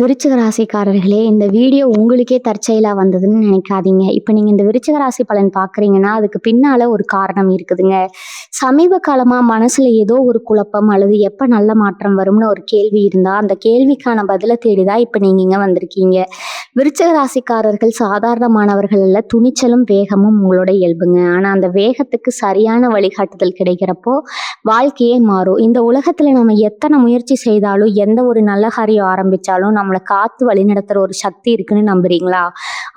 விருச்சிக ராசிக்காரர்களே, இந்த வீடியோ உங்களுக்கே தற்செயலா வந்ததுன்னு நினைக்காதீங்க. இப்ப நீங்க இந்த விருச்சிக ராசி பலன் பார்க்குறீங்கன்னா, அதுக்கு பின்னால ஒரு காரணம் இருக்குதுங்க. சமீப காலமா மனசுல ஏதோ ஒரு குழப்பம் அல்லது எப்ப நல்ல மாற்றம் வரும்னு ஒரு கேள்வி இருந்தா, அந்த கேள்விக்கான பதில தேடி தான் இப்ப நீங்க இங்க வந்திருக்கீங்க. விருச்சிக ராசிக்காரர்கள் சாதாரணமானவர்கள் அல்ல, துணிச்சலும் வேகமும் உங்களோட இயல்புங்க. ஆனா அந்த வேகத்துக்கு சரியான வழிகாட்டுதல் கிடைக்கிறப்போ வாழ்க்கையே மாறும். இந்த உலகத்துல நம்ம எத்தனை முயற்சி செய்தாலும், எந்த ஒரு நல்ல காரியம் ஆரம்பிச்சாலும் நம்மளை காத்து வழிநடத்துற ஒரு சக்தி இருக்குன்னு நம்புறீங்களா?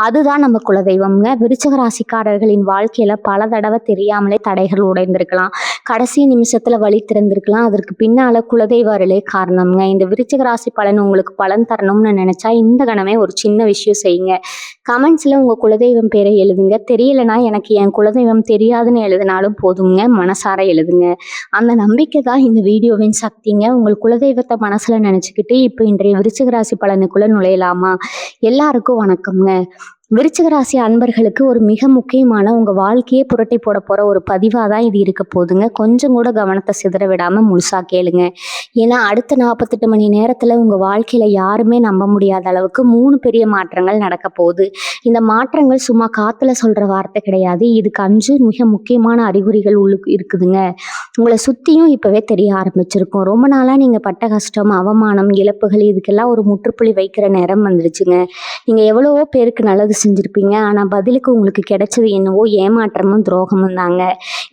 அதுதான் நம்ம குலதெய்வம்ங்க. விருச்சிக ராசிக்காரர்களின் வாழ்க்கையில பல தடவை தெரியாமலே தடைகள் உடைந்திருக்கலாம். கடைசி நிமிஷத்துல வழி திறந்திருக்கலாம். அதற்கு பின்னால குலதெய்வ அருளே காரணம்ங்க. இந்த விருச்சிக ராசி பலன் உங்களுக்கு பலன் தரணும்னு நினைச்சா இந்த கணமே ஒரு சின்ன விஷயம் செய்யுங்க. கமெண்ட்ஸ்ல உங்க குலதெய்வம் பேரை எழுதுங்க. தெரியலனா எனக்கு என் குலதெய்வம் தெரியாதுன்னு எழுதினாலும் போதுங்க. மனசார எழுதுங்க. அந்த நம்பிக்கை தான் இந்த வீடியோவின் சக்திங்க. உங்கள் குலதெய்வத்தை மனசுல நினைச்சுக்கிட்டு இப்போ இன்றைய விருச்சிக ராசி பலனுக்குள்ள நுழையலாமா? எல்லாருக்கும் வணக்கம்ங்க. விருச்சிக ராசி அன்பர்களுக்கு ஒரு மிக முக்கியமான உங்க வாழ்க்கையே புரட்டி போட போற ஒரு பதிவாக தான் இது இருக்க போகுதுங்க. கொஞ்சம் கூட கவனத்தை சிதற விடாம முழுசா கேளுங்க. ஏன்னா அடுத்த 48 மணி நேரத்துல உங்க வாழ்க்கையில யாருமே நம்ப முடியாத அளவுக்கு 3 பெரிய மாற்றங்கள் நடக்க போகுது. இந்த மாற்றங்கள் சும்மா காத்துல சொல்ற வார்த்தை கிடையாது. இதுக்கு 5 மிக முக்கியமான அறிகுறிகள் உள்ளுக்கு இருக்குதுங்க. உங்களை சுத்தியும் இப்பவே தெரிய ஆரம்பிச்சிருக்கும். ரொம்ப நாளா நீங்க பட்ட கஷ்டம், அவமானம், இழப்புகள் இதுக்கெல்லாம் ஒரு முற்றுப்புள்ளி வைக்கிற நேரம் வந்துடுச்சுங்க. நீங்க எவ்வளவோ பேருக்கு நல்லது செஞ்சிருப்பீங்க. ஆனா பதிலுக்கு உங்களுக்கு கிடைச்சது என்னவோ ஏமாற்றமும் துரோகமும் தாங்க.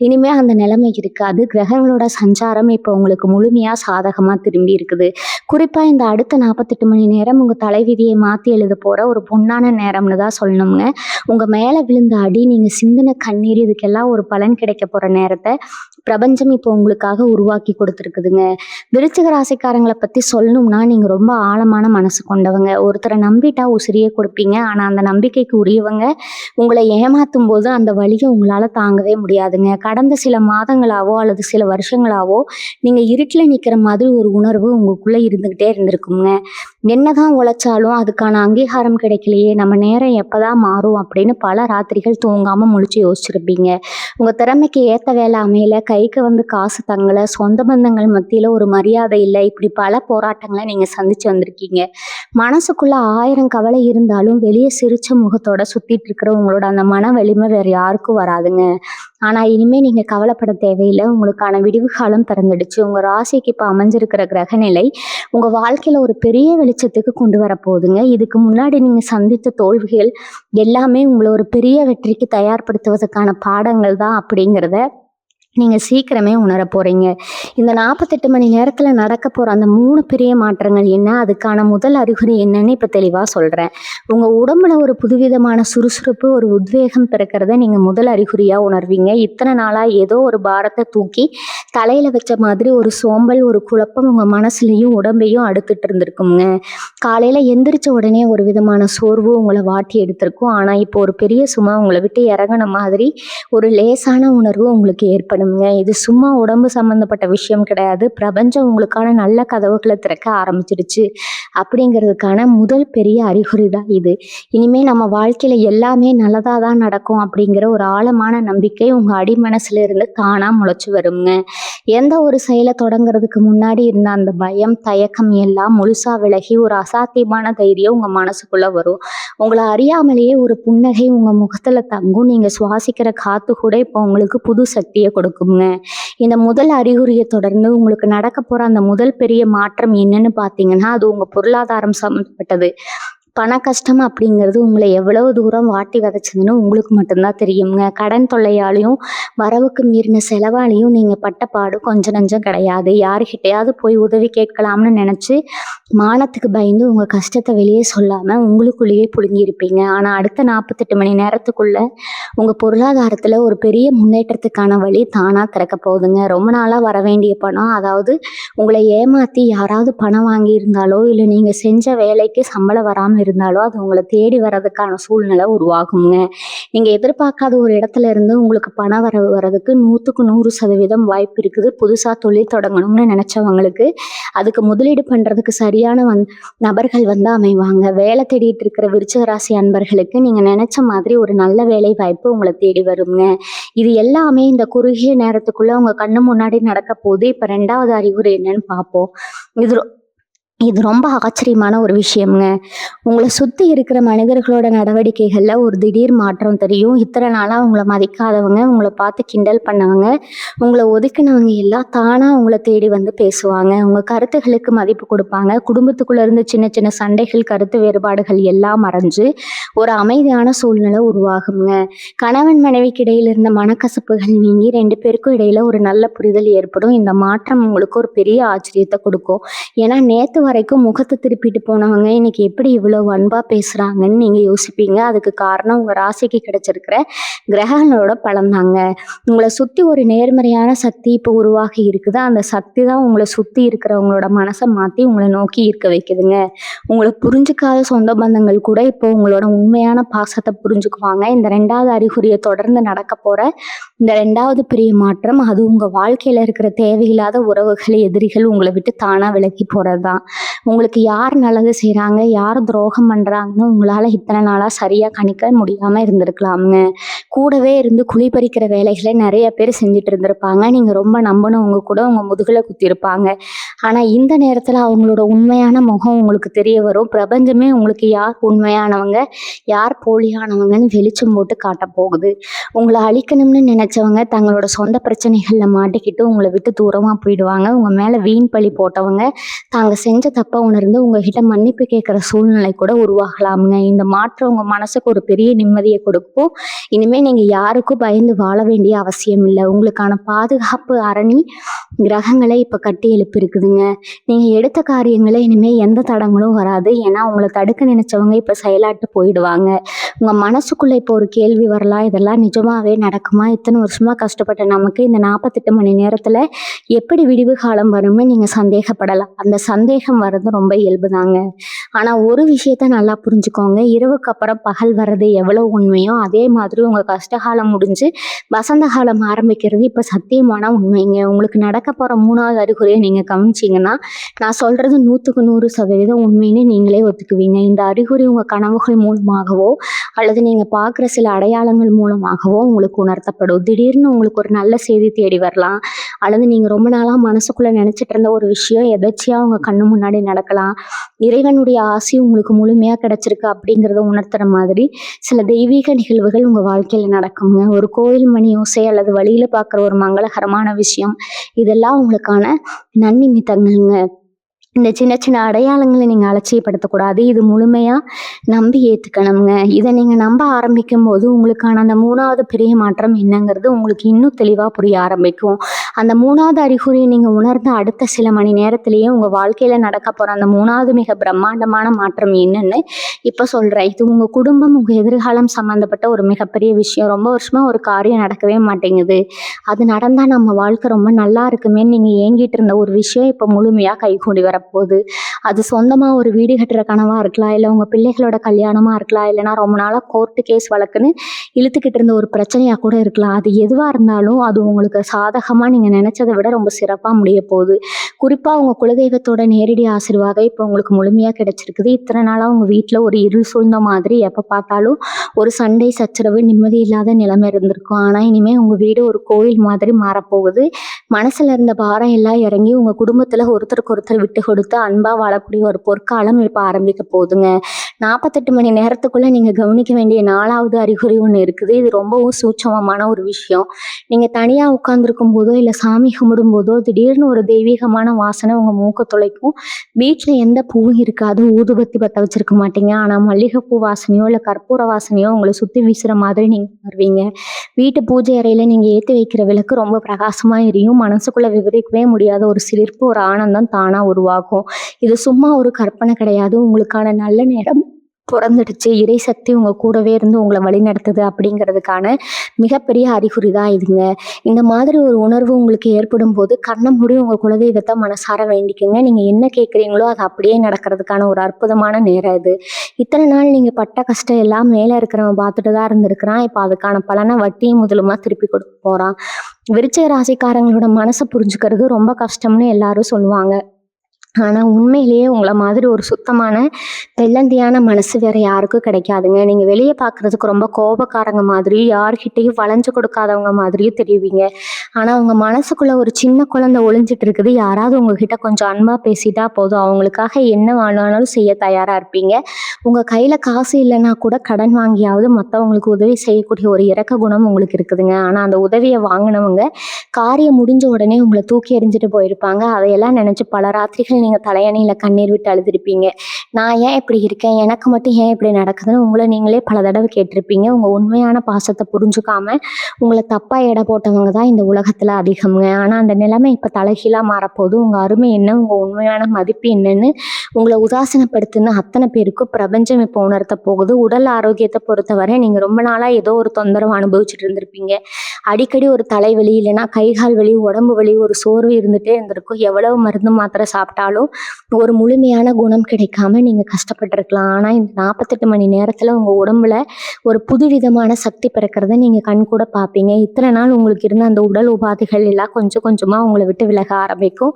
இனிமே அந்த நிலைமை இருக்காது. கிரகங்களோட சஞ்சாரம் இப்போ உங்களுக்கு முழுமையா சாதகமா திரும்பி இருக்குது. குறிப்பா இந்த அடுத்த 48 மணி நேரம் உங்க தலைவிதியை மாத்தி எழுத போற ஒரு பொன்னான நேரம்னு தான் சொல்லணுங்க. உங்க மேல விழுந்த அடி, நீங்க சிந்தின கண்ணீர், இதுக்கெல்லாம் ஒரு பலன் கிடைக்க போற நேரத்தை பிரபஞ்சம் இப்போ உங்களுக்காக உருவாக்கி கொடுத்துருக்குதுங்க. விருச்சிக ராசிக்காரங்களை பத்தி சொல்லணும்னா நீங்க ரொம்ப ஆழமான மனசு கொண்டவங்க. ஒருத்தரை நம்பிட்டா உசிரியே கொடுப்பீங்க. ஆனா அந்த நம்பிக்கைக்கு உரியவங்க உங்களை ஏமாத்தும் போது அந்த வலியை உங்களால தாங்கவே முடியாதுங்க. கடந்த சில மாதங்களாவோ அல்லது சில வருஷங்களாவோ நீங்க இருட்டில் நிக்கிற மாதிரி ஒரு உணர்வு உங்களுக்குள்ள இருந்துகிட்டே இருந்திருக்குங்க. என்னதான் உழைச்சாலும் அதுக்கான அங்கீகாரம் கிடைக்கலையே, நம்ம நேரம் எப்பதான் மாறும் அப்படின்னு பல ராத்திரிகள் தூங்காம முழிச்சு யோசிச்சிருப்பீங்க. உங்க திறமைக்கு ஏத்த வேலை அமையல, கைக்கு வந்து காசு தங்கல, சொந்த பந்தங்கள் மத்தியில ஒரு மரியாதை இல்லை, இப்படி பல போராட்டங்களை நீங்க சந்திச்சு வந்திருக்கீங்க. மனசுக்குள்ள 1000 கவலை இருந்தாலும் வெளியே சிரிச்ச முகத்தோட சுத்திட்டு இருக்கிற உங்களோட அந்த மன வலிமை வேற யாருக்கும் வராதுங்க. ஆனா இனிமே நீங்க கவலைப்பட தேவையில்லை. உங்களுக்கான விடிவு காலம் பிறந்துடுச்சு. உங்க ராசிக்கு இப்ப அமைஞ்சிருக்கிற கிரகநிலை உங்க வாழ்க்கையில ஒரு பெரிய வெளிச்சத்துக்கு கொண்டு வர போகுதுங்க. இதுக்கு முன்னாடி நீங்க சந்தித்த தோல்விகள் எல்லாமே உங்களை ஒரு பெரிய வெற்றிக்கு தயார்படுத்துவதற்கான பாடங்கள் தான் அப்படிங்கிறத நீங்க சீக்கிரமே உணர போறீங்க. இந்த 48 மணி நேரத்துல நடக்க போற அந்த 3 பெரிய மாற்றங்கள் என்ன, அதுக்கான முதல் அறிகுறி என்னன்னு இப்ப தெளிவா சொல்றேன். உங்க உடம்புல ஒரு புதுவிதமான சுறுசுறுப்பு, ஒரு உத்வேகம் பிறக்கிறத நீங்க முதல் அறிகுறியா உணர்வீங்க. இத்தனை நாளா ஏதோ ஒரு பாரத்தை தூக்கி தலையில வச்ச மாதிரி ஒரு சோம்பல், ஒரு குழப்பம் உங்க மனசுலையும் உடம்பையும் அடுத்துட்டு இருந்திருக்குங்க. காலையில எந்திரிச்ச உடனே ஒரு விதமான சோர்வு உங்களை வாட்டி எடுத்திருக்கும். ஆனா இப்போ ஒரு பெரிய சுமை உங்களை விட்டு இறங்கின மாதிரி ஒரு லேசான உணர்வு உங்களுக்கு ஏற்படும். இது சும்மா உடம்பு சம்பந்தப்பட்ட விஷயம் கிடையாது. பிரபஞ்சம் உங்களுக்கான நல்ல கதவுகளை திறக்க ஆரம்பிச்சிடுச்சு அப்படிங்கிறதுக்கான முதல் பெரிய அறிகுறி தான் இது. இனிமே நம்ம வாழ்க்கையில எல்லாமே நல்லதா தான் நடக்கும் அப்படிங்கிற ஒரு ஆழமான நம்பிக்கை உங்க அடிமனசுல இருந்து தானா முளைச்சு வருங்க. எந்த ஒரு செயலை தொடங்குறதுக்கு முன்னாடி இருந்த அந்த பயம், தயக்கம் எல்லாம் முழுசா விலகி ஒரு அசாத்தியமான தைரியம் உங்க மனசுக்குள்ள வரும். உங்களை அறியாமலேயே ஒரு புன்னகை உங்க முகத்துல தங்கும். நீங்க சுவாசிக்கிற காத்து கூட இப்போ உங்களுக்கு புது சக்தியை கொடுக்குங்க. இந்த முதல் அறிகுறியை தொடர்ந்து உங்களுக்கு நடக்க போற அந்த முதல் பெரிய மாற்றம் என்னன்னு பார்த்தீங்கன்னா, அது உங்க பொருளாதாரம் சம்மந்தப்பட்டது. பண கஷ்டம் அப்படிங்கிறது உங்களை எவ்வளவு தூரம் வாட்டி விதைச்சதுன்னு உங்களுக்கு மட்டும்தான் தெரியுங்க. கடன் தொல்லையாலையும் வரவுக்கு மீறின செலவாலையும் நீங்க பட்ட பாடு கொஞ்சம் நஞ்சம் கிடையாது. யாருக்கிட்டையாவது போய் உதவி கேட்கலாம்னு நினைச்சு மானத்துக்கு பயந்து உங்க கஷ்டத்தை வெளியே சொல்லாம உங்களுக்குள்ளேயே புடுங்கியிருப்பீங்க. ஆனா அடுத்த 48 மணி நேரத்துக்குள்ள உங்க பொருளாதாரத்துல ஒரு பெரிய முன்னேற்றத்துக்கான வழி தானா திறக்க போகுதுங்க. ரொம்ப நாளா வர வேண்டிய பணம், அதாவது உங்களை ஏமாத்தி யாராவது பணம் வாங்கி இருந்தாலோ இல்லை நீங்க செஞ்ச வேலைக்கு சம்பளம் வராம இருந்தாலோ அது உங்களை தேடி வர்றதுக்கான சூழ்நிலை உருவாகுங்க. நீங்க எதிர்பார்க்காத ஒரு இடத்துல இருந்து உங்களுக்கு பண வரவு வர்றதுக்கு 100க்கு 100% வாய்ப்பு இருக்குது. புதுசா தொழில் தொடங்கணும்னு நினைச்சவங்களுக்கு அதுக்கு முதலீடு பண்றதுக்கு சரியான நபர்கள் வந்து அமைவாங்க. வேலை தேடிட்டு இருக்கிற விருச்சிக ராசி அன்பர்களுக்கு நீங்க நினைச்ச மாதிரி ஒரு நல்ல வேலை வாய்ப்பு உங்களை தேடி வருங்க. இது எல்லாமே இந்த குறுகிய நேரத்துக்குள்ள உங்க கண்ணு முன்னாடி நடக்க போகுது. இப்ப 2வது அறிகுறி என்னன்னு பார்ப்போம். இது இது ரொம்ப ஆச்சரியமான ஒரு விஷயம்ங்க. உங்கள சுத்தி இருக்கிற மனிதர்களோட நடவடிக்கைகள்ல ஒரு திடீர் மாற்றம் தெரியும். இத்தன நாளா உங்கள மதிக்காதவங்க, உங்கள பார்த்து கிண்டல் பண்ணவங்க, உங்கள ஒதுக்குனவங்க எல்லாம் தானா உங்கள தேடி வந்து பேசுவாங்க. உங்க கருத்துகளுக்கு மதிப்பு குடுப்பாங்க. குடும்பத்துக்குள்ள இருந்து சின்ன சின்ன சண்டைகள், கருத்து வேறுபாடுகள் எல்லாம் மறைஞ்சு, ஒரு அமைதியான சூழ்நிலை உருவாகுங்க. கணவன் மனைவிக்கு இடையில இருந்த மனக்கசப்புகள் நீங்கி 2 பேருக்கும் இடையில ஒரு நல்ல புரிதல் ஏற்படும். இந்த மாற்றம் உங்களுக்கு ஒரு பெரிய ஆச்சரியத்த குடுக்கும். ஏன்னா நேத்து வரைக்கும் முகத்த திருப்பிட்டு போனவங்க இன்னைக்கு எப்படி இவ்வளவு அன்பா பேசுறாங்கன்னு நீங்க யோசிப்பீங்க. அதுக்கு காரணம் உங்க ராசிக்கு கிடைச்சிருக்கிற கிரகங்களோட பலன்தாங்க. உங்கள சுத்தி ஒரு நேர்மறையான சக்தி இப்போ உருவாகி இருக்குது. அந்த சக்தி தான் உங்கள சுத்தி இருக்கிறவங்களோட மனச மாத்தி உங்கள நோக்கி ஈர்க்க வைக்குதுங்க. உங்கள புரிஞ்சுக்காத சொந்த பந்தங்கள் கூட இப்போ உங்களோட உண்மையான பாசத்தை புரிஞ்சுக்குவாங்க. இந்த 2வது அறிகுறிய தொடர்ந்து நடக்க போற இந்த 2வது பெரிய மாற்றம், அது உங்க வாழ்க்கையில இருக்கிற தேவையில்லாத உறவுகள், எதிரிகள் உங்களை விட்டு தானா விலகி போறதுதான். உங்களுக்கு யார் நல்லது செய்றாங்க, யார் துரோகம் பண்றாங்கன்னு உங்களால இத்தனை நாளா சரியா கணிக்க முடியாம இருந்திருக்கலாம்ங்க. கூடவே இருந்து குழி பறிக்கிற வேலைகளை நிறைய பேர் செஞ்சுட்டு இருந்திருப்பாங்க. நீங்க ரொம்ப நம்பினவங்க கூட உங்க முதுகுல குத்திருப்பாங்க. ஆனா இந்த நேரத்துல அவங்களோட உண்மையான முகம் உங்களுக்கு தெரிய வரும். பிரபஞ்சமே உங்களுக்கு யார் உண்மையானவங்க, யார் போலியானவங்கன்னு வெளிச்சம் போட்டு காட்டப் போகுது. உங்கள அழிக்கணும்னு நினைச்சவங்க தங்களோட சொந்த பிரச்சனைகள்ல மாட்டிக்கிட்டு உங்கள விட்டு தூரமா போயிடுவாங்க. உங்க மேல வீண் பழி போட்டவங்க தாங்க செஞ்ச தப்ப உணர்ந்து உங்ககிட்ட மன்னிப்பு கேட்கிற சூழ்நிலை கூட உருவாகலாமுங்க. இந்த மாற்றம் உங்க மனசுக்கு ஒரு பெரிய நிம்மதியை கொடுக்கும். இனிமே நீங்க யாருக்கும் பயந்து வாழ வேண்டிய அவசியம் இல்லை. உங்களுக்கான பாதுகாப்பு அரணி கிரகங்களை இப்ப கட்டி எழுப்பி இருக்குதுங்க. நீங்க எடுத்த காரியங்களை இனிமே எந்த தடங்களும் வராது. ஏன்னா உங்களை தடுக்க நினைச்சவங்க இப்ப செயலாட்டு போயிடுவாங்க. உங்க மனசுக்குள்ள இப்போ ஒரு கேள்வி வரலாம், இதெல்லாம் நிஜமாவே நடக்குமா? இத்தனை வருஷமா கஷ்டப்பட்ட நமக்கு இந்த 48 மணி நேரத்துல எப்படி விடிவு காலம் வரும்னு நீங்க சந்தேகப்படலாம். அந்த சந்தேகம் வர்றது ரொம்ப இயல்புதாங்க. ஆனா ஒரு விஷயத்த நல்லா புரிஞ்சுக்கோங்க. இரவுக்கு அப்புறம் பகல் வர்றது எவ்வளவு உண்மையோ அதே மாதிரி உங்க கஷ்டகாலம் முடிஞ்சு வசந்த காலம் ஆரம்பிக்கிறது இப்ப சத்தியமான உண்மைங்க. உங்களுக்கு நடக்க போற 3வது அறிகுறியை நீங்க கவனிச்சீங்கன்னா, நான் சொல்றது 100க்கு 100% உண்மைன்னு நீங்களே ஒத்துக்குவீங்க. இந்த அறிகுறி உங்க கனவுகள் மூலமாகவோ அல்லது நீங்க பார்க்குற சில அடையாளங்கள் மூலமாகவோ உங்களுக்கு உணர்த்தப்படும். திடீர்னு உங்களுக்கு ஒரு நல்ல செய்தி தேடி வரலாம். அல்லது நீங்க ரொம்ப நாளா மனசுக்குள்ள நினைச்சிட்டு இருந்த ஒரு விஷயம் எதர்ச்சியா உங்க கண்ணு முன்னாடி நடக்கலாம். இறைவனுடைய ஆசி உங்களுக்கு முழுமையா கிடைச்சிருக்கு அப்படிங்கிறத உணர்த்துற மாதிரி சில தெய்வீக நிகழ்வுகள் உங்க வாழ்க்கையில நடக்குங்க. ஒரு கோயில் மணி ஓசை அல்லது வழியில பார்க்குற ஒரு மங்களகரமான விஷயம், இதெல்லாம் உங்களுக்கான நன்னிமித்தங்கள்ங்க. இந்த சின்ன சின்ன அடையாளங்களை நீங்க அலட்சியப்படுத்தக்கூடாது. இது முழுமையா நம்பி ஏத்துக்கணுங்க. இதை நீங்க நம்ப ஆரம்பிக்கும் போது உங்களுக்கான அந்த 3வது பெரிய மாற்றம் என்னங்கிறது உங்களுக்கு இன்னும் தெளிவா புரிய ஆரம்பிக்கும். அந்த 3வது அறிகுறியை நீங்க உணர்ந்த அடுத்த சில மணி நேரத்திலேயே உங்க வாழ்க்கையில நடக்க போற அந்த 3வது மிக பிரம்மாண்டமான மாற்றம் என்னன்னு இப்ப சொல்றேன். இது உங்க குடும்பம், உங்க எதிர்காலம் சம்பந்தப்பட்ட ஒரு மிகப்பெரிய விஷயம். ரொம்ப வருஷமா ஒரு காரியம் நடக்கவே மாட்டேங்குது, அது நடந்தா நம்ம வாழ்க்கை ரொம்ப நல்லா இருக்குமேன்னு நீங்க ஏங்கிட்டு இருந்த ஒரு விஷயம் இப்ப முழுமையா கைகூடி வரப்போகுது. அது சொந்தமா ஒரு வீடு கட்டுற கனவா இருக்கலாம், இல்ல உங்க பிள்ளைகளோட கல்யாணமா இருக்கலாம், இல்லைன்னா ரொம்ப நாளா கோர்ட்டு கேஸ் வழக்குன்னு இழுத்துக்கிட்டு இருந்த ஒரு பிரச்சனையா கூட இருக்கலாம். அது எதுவா இருந்தாலும் அது உங்களுக்கு சாதகமா நீங்க நினைச்சதை விட ரொம்ப சிறப்பா முடிய போகுது. குறிப்பா உங்க குலதெய்வத்தோட நேரடி ஆசீர்வாதம் இப்போ உங்களுக்கு முழுமையா கிடைச்சிருக்குது. இத்தனை நாளா உங்க வீட்டுல ஒரு இருள் சூழ்ந்த மாதிரி எப்ப பார்த்தாலும் ஒரு சண்டை, சச்சரவு, நிம்மதி இல்லாத நிலைமை இருந்திருக்கும். ஆனா இனிமே உங்க வீடு ஒரு கோயில் மாதிரி மாறப்போகுது. மனசுல இருந்த பாரம் எல்லாம் இறங்கி உங்க குடும்பத்துல ஒருத்தருக்கு ஒருத்தர் விட்டு கொடுத்து அன்பா வாழக்கூடிய ஒரு பொற்காலம் இப்ப ஆரம்பிக்க போகுதுங்க. 48 மணி நேரத்துக்குள்ள நீங்க கவனிக்க வேண்டிய 4வது அறிகுறி ஒண்ணு இருக்குது. இது ரொம்பவும் சூட்சமமான ஒரு விஷயம். நீங்க தனியா உட்கார்ந்துருக்கும் போதோ இல்ல சாமி கும்பிடும் போதோ திடீர்னு ஒரு தெய்வீகமான வாசனை உங்க மூக்க துளைக்கும். வீட்டுல எந்த பூவும் இருக்காது, ஊதுபத்தி பத்த வச்சிருக்க மாட்டீங்க. ஆனா மல்லிகைப்பூ வாசனையோ இல்ல கற்பூர வாசனையோ உங்களை சுத்தி வீசுற மாதிரி நீங்க உணர்வீங்க. வீட்டு பூஜை அறையில நீங்க ஏத்தி வைக்கிற விளக்கு ரொம்ப பிரகாசமா எரியும். மனசுக்குள்ள விவரிக்கவே முடியாத ஒரு சிலிர்ப்பு, ஒரு ஆனந்தம் தானா உருவாகும். இது சும்மா ஒரு கற்பனை கிடையாது. உங்களுக்கான நல்ல நேரம் பொறந்துடுச்சு. இறை சக்தி உங்க கூடவே இருந்து உங்களை வழிநடத்துது அப்படிங்கிறதுக்கான மிகப்பெரிய அறிகுறி தான் இதுங்க. இந்த மாதிரி ஒரு உணர்வு உங்களுக்கு ஏற்படும் போது கண்ணை மூடி உங்க குலதெய்வத்தை மனசார வேண்டிக்குங்க. நீங்க என்ன கேட்குறீங்களோ அது அப்படியே நடக்கிறதுக்கான ஒரு அற்புதமான நேரம் இது. இத்தனை நாள் நீங்க பட்ட கஷ்டம் எல்லாம் மேல இருக்கிறவன் பார்த்துட்டு தான் இருந்திருக்கிறான். இப்போ அதுக்கான பலனை வட்டியும் முதலுமா திருப்பி கொடுக்க போறான். விருச்சிக ராசிக்காரங்களோட மனசை புரிஞ்சுக்கிறது ரொம்ப கஷ்டம்னு எல்லாரும் சொல்லுவாங்க. ஆனால் உண்மையிலேயே உங்களை மாதிரி ஒரு சுத்தமான வெள்ளந்தியான மனசு வேற யாருக்கும் கிடைக்காதுங்க. நீங்கள் வெளியே பார்க்குறதுக்கு ரொம்ப கோபக்காரங்க மாதிரியும் யார்கிட்டையும் வளைஞ்சு கொடுக்காதவங்க மாதிரியும் தெரிவிங்க. ஆனால் உங்கள் மனசுக்குள்ள ஒரு சின்ன குழந்தை ஒளிஞ்சிட்டு இருக்குது. யாராவது உங்ககிட்ட கொஞ்சம் அன்பாக பேசிட்டா போதும், அவங்களுக்காக என்ன வேணாலும் செய்ய தயாராக இருப்பீங்க. உங்கள் கையில் காசு இல்லைன்னா கூட கடன் வாங்கியாவது மற்றவங்களுக்கு உதவி செய்யக்கூடிய ஒரு இரக்க குணம் உங்களுக்கு இருக்குதுங்க. ஆனால் அந்த உதவியை வாங்கினவங்க காரியம் முடிஞ்ச உடனே உங்களை தூக்கி எறிஞ்சிட்டு போயிருப்பாங்க. அதையெல்லாம் நினச்சி பல ராத்திரிகள் நீங்கள் தலையணையில் கண்ணீர் விட்டு அழுதுருப்பீங்க. நான் ஏன் இப்படி இருக்கேன், எனக்கு மட்டும் ஏன் இப்படி நடக்குதுன்னு உங்களை நீங்களே பல தடவை கேட்டிருப்பீங்க. உங்கள் உண்மையான பாசத்தை புரிஞ்சுக்காம உங்களை தப்பாக எடை போட்டவங்க தான் இந்த உலகத்தில் அதிகம்ங்க. ஆனால் அந்த நிலைமை இப்போ தலைகீழாக மாறப்போகுது. உங்கள் அருமை என்ன, உங்கள் உண்மையான மதிப்பு என்னன்னு உங்களை உதாசீனப்படுத்துன்னு அத்தனை பேருக்கும் பிரபஞ்சம் இப்போ உணர்த்த போகுது. உடல் ஆரோக்கியத்தை பொறுத்தவரை நீங்கள் ரொம்ப நாளாக ஏதோ ஒரு தொந்தரவு அனுபவிச்சுட்டு இருந்திருப்பீங்க. அடிக்கடி ஒரு தலைவலி, இல்லைன்னா கைகால் வலி, உடம்பு வலி, ஒரு சோர்வு இருந்துகிட்டே இருந்திருக்கும். எவ்வளவு மருந்து மாத்திரை சாப்பிட்டாலும் ஒரு முழுமையான குணம் கிடைக்காம நீங்கள் கஷ்டப்பட்டுருக்கலாம். ஆனால் இந்த 48 மணி நேரத்தில் உங்கள் உடம்புல ஒரு புதுவிதமான சக்தி பிறக்கிறத நீங்கள் கண் கூட பார்ப்பீங்க. இத்தனை நாள் உங்களுக்கு இருந்த அந்த உடல் உபாதைகள் எல்லாம் கொஞ்சம் கொஞ்சமாக உங்களை விட்டு விலக ஆரம்பிக்கும்.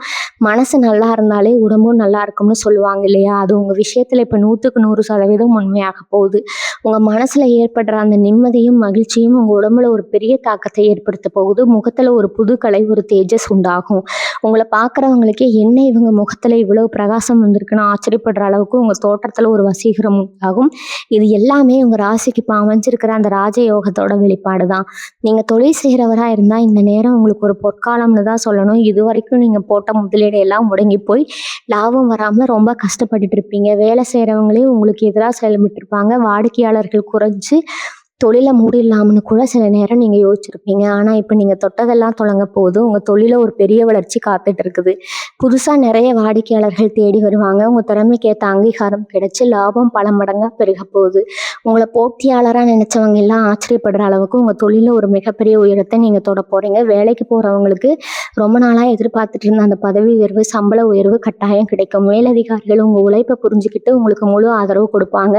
மனசு நல்லா இருந்தாலே உடம்பும் நல்லா இருக்கும்னு சொல்லுவாங்க இல்லையா? அது உங்கள் விஷயத்தில் இப்போ 100க்கு 100% உண்மையாக போகுது. உங்கள் மனசில் ஏற்படுற அந்த நிம்மதியும் மகிழ்ச்சியும் உங்கள் உடம்புல ஒரு பெரிய தாக்கத்தை ஏற்படுத்த போகுது. முகத்தில் ஒரு புது கலை, ஒரு தேஜஸ் உண்டாகும். உங்களை பார்க்குறவங்களுக்கே என்ன இவங்க முகத்தில் இவ்வளோ பிரகாசம் வந்திருக்குன்னு ஆச்சரியப்படுற அளவுக்கு உங்கள் தோற்றத்தில் ஒரு வசீகரம் உண்டாகும். இது எல்லாமே உங்கள் ராசிக்கு இப்போ அமைஞ்சிருக்கிற அந்த ராஜயோகத்தோட வெளிப்பாடு தான். நீங்கள் தொழில் செய்கிறவராக இருந்தால் இந்த நேரம் உங்களுக்கு ஒரு பொற்காலம்னு தான் சொல்லணும். இது வரைக்கும் நீங்கள் போட்ட முதலீடு எல்லாம் முடங்கி போய் லாபம் வராமல் ரொம்ப கஷ்டப்பட்டுட்டு இருப்பீங்க. வேலை செய்கிறவங்களே உங்களுக்கு எதிராக செயல்பட்டுருப்பாங்க. வாடிக்கையாளர்கள் குறைஞ்சு தொழிலை மூடிடலாம்னு கூட சில நேரம் நீங்கள் யோசிச்சிருப்பீங்க. ஆனால் இப்போ நீங்கள் தொட்டதெல்லாம் தொடங்க போகுது. உங்கள் தொழில ஒரு பெரிய வளர்ச்சி காத்துட்டு இருக்குது. புதுசாக நிறைய வாடிக்கையாளர்கள் தேடி வருவாங்க. உங்கள் திறமைக்கு ஏற்ற அங்கீகாரம் கிடைச்சி லாபம் பல மடங்காக பெருக போகுது. உங்களை போட்டியாளராக நினச்சவங்க எல்லாம் ஆச்சரியப்படுற அளவுக்கு உங்கள் தொழில ஒரு மிகப்பெரிய உயரத்தை நீங்கள் தொட போகிறீங்க. வேலைக்கு போகிறவங்களுக்கு ரொம்ப நாளாக எதிர்பார்த்துட்டு இருந்த அந்த பதவி உயர்வு, சம்பள உயர்வு கட்டாயம் கிடைக்கும். மேலதிகாரிகள் உங்கள் உழைப்பை புரிஞ்சுக்கிட்டு உங்களுக்கு முழு ஆதரவு கொடுப்பாங்க.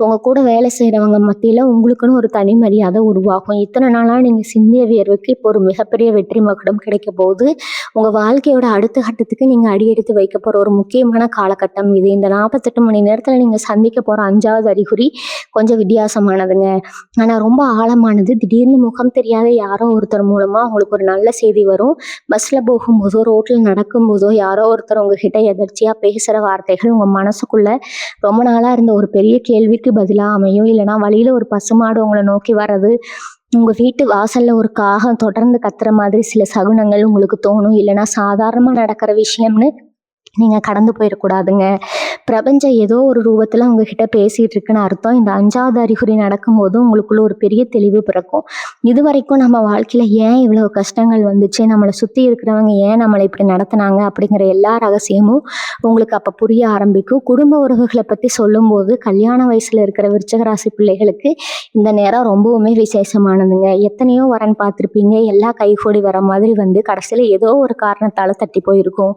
உங்கள் கூட வேலை செய்கிறவங்க மத்தியில் உங்களுக்குன்னு ஒரு தனி மரியாதை உருவாகும். இத்தனை நாளாக நீங்கள் சிந்திய வியர்வுக்கு இப்போ ஒரு மிகப்பெரிய வெற்றி மகுடம் கிடைக்க போகுது. உங்கள் வாழ்க்கையோட அடுத்த கட்டத்துக்கு நீங்கள் அடியெடுத்து வைக்க போகிற ஒரு முக்கியமான காலகட்டம் இது. இந்த 48 மணி நேரத்தில் நீங்கள் சந்திக்க போகிற 5வது அறிகுறி கொஞ்சம் வித்தியாசமானதுங்க. ஆனால் ரொம்ப ஆழமானது. திடீர்னு முகம் தெரியாத யாரோ ஒருத்தர் மூலமாக உங்களுக்கு ஒரு நல்ல செய்தி வரும். பஸ்ஸில் போகும்போதோ ரோட்டில் நடக்கும்போதோ யாரோ ஒருத்தர் உங்ககிட்ட எதர்ச்சியாக பேசுகிற வார்த்தைகள் உங்கள் மனசுக்குள்ள ரொம்ப நாளாக இருந்த ஒரு பெரிய கேள்விக்கு பதிலாக அமையும். இல்லைனா வழியில் ஒரு பசுமாடு உங்களை நோக்கி வர்றது, உங்கள் வீட்டு வாசலில் ஒரு காகம் தொடர்ந்து கத்துற மாதிரி சில சகுனங்கள் உங்களுக்கு தோணும். இல்லைனா சாதாரணமாக நடக்கிற விஷயம்னு நீங்கள் கடந்து போயிடக்கூடாதுங்க. பிரபஞ்சம் ஏதோ ஒரு ரூபத்தில் உங்ககிட்ட பேசிகிட்டு இருக்குன்னு அர்த்தம். இந்த 5வது அறிகுறி நடக்கும்போது உங்களுக்குள்ள ஒரு பெரிய தெளிவு பிறக்கும். இது வரைக்கும் நம்ம வாழ்க்கையில் ஏன் இவ்வளோ கஷ்டங்கள் வந்துச்சு, நம்மளை சுற்றி இருக்கிறவங்க ஏன் நம்மளை இப்படி நடத்தினாங்க அப்படிங்கிற எல்லா ரகசியமும் உங்களுக்கு அப்போ புரிய ஆரம்பிக்கும். குடும்ப உறவுகளை பற்றி சொல்லும்போது கல்யாண வயசில் இருக்கிற விருச்சிக ராசி பிள்ளைகளுக்கு இந்த நேரம் ரொம்பவுமே விசேஷமானதுங்க. எத்தனையோ வரன் பார்த்துருப்பீங்க. எல்லா கைகூடி வர மாதிரி வந்து கடைசியில் ஏதோ ஒரு காரணத்தால் தட்டி போயிருக்கும்.